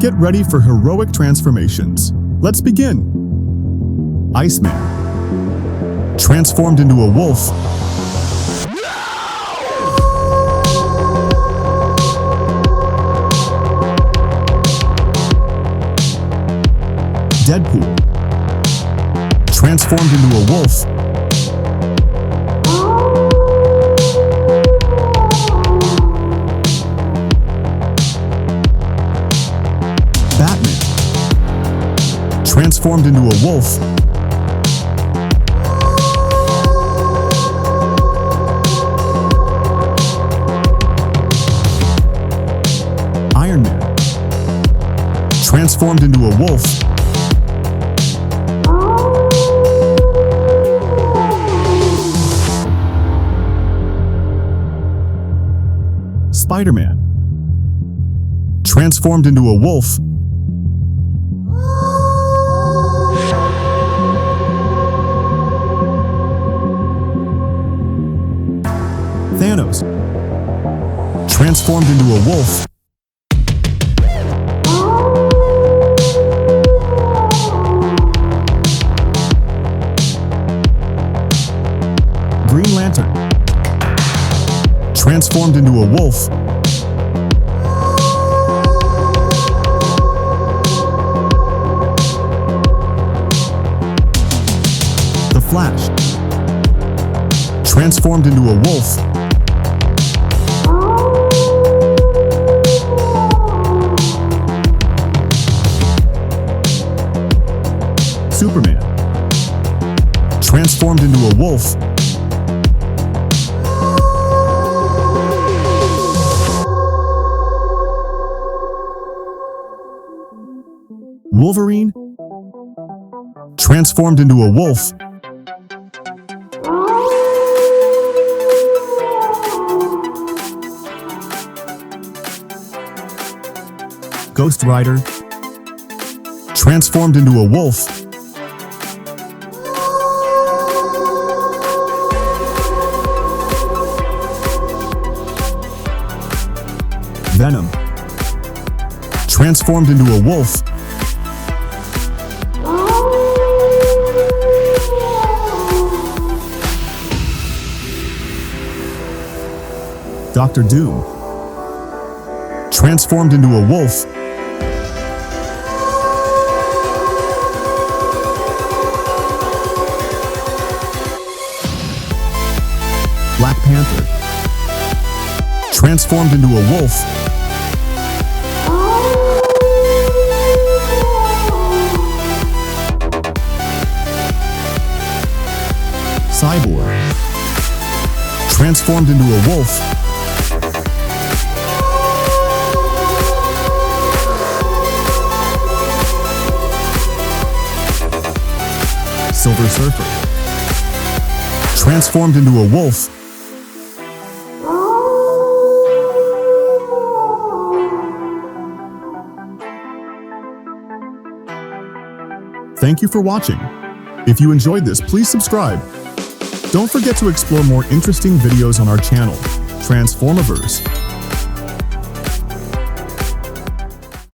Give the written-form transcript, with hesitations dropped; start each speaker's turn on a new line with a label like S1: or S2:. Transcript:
S1: Get ready for heroic transformations. Let's begin. Iceman. Transformed into a wolf. Deadpool. Transformed into a wolf. Batman. Transformed into a wolf. Iron Man. Transformed into a wolf. Spider-Man. Transformed into a wolf. Thanos. Transformed into a wolf. Green Lantern. Transformed into a wolf. The Flash. Transformed into a wolf. Superman. Transformed into a wolf. Wolverine. Transformed into a wolf. Ghost Rider. Transformed into a wolf. Venom. Transformed into a wolf. Dr. Doom. Transformed into a wolf. Black Panther. Transformed into a wolf. Cyborg. Transformed into a wolf. Silver Surfer. Transformed into a wolf. Thank you for watching. If you enjoyed this, please subscribe. Don't forget to explore more interesting videos on our channel, Transforma Verse.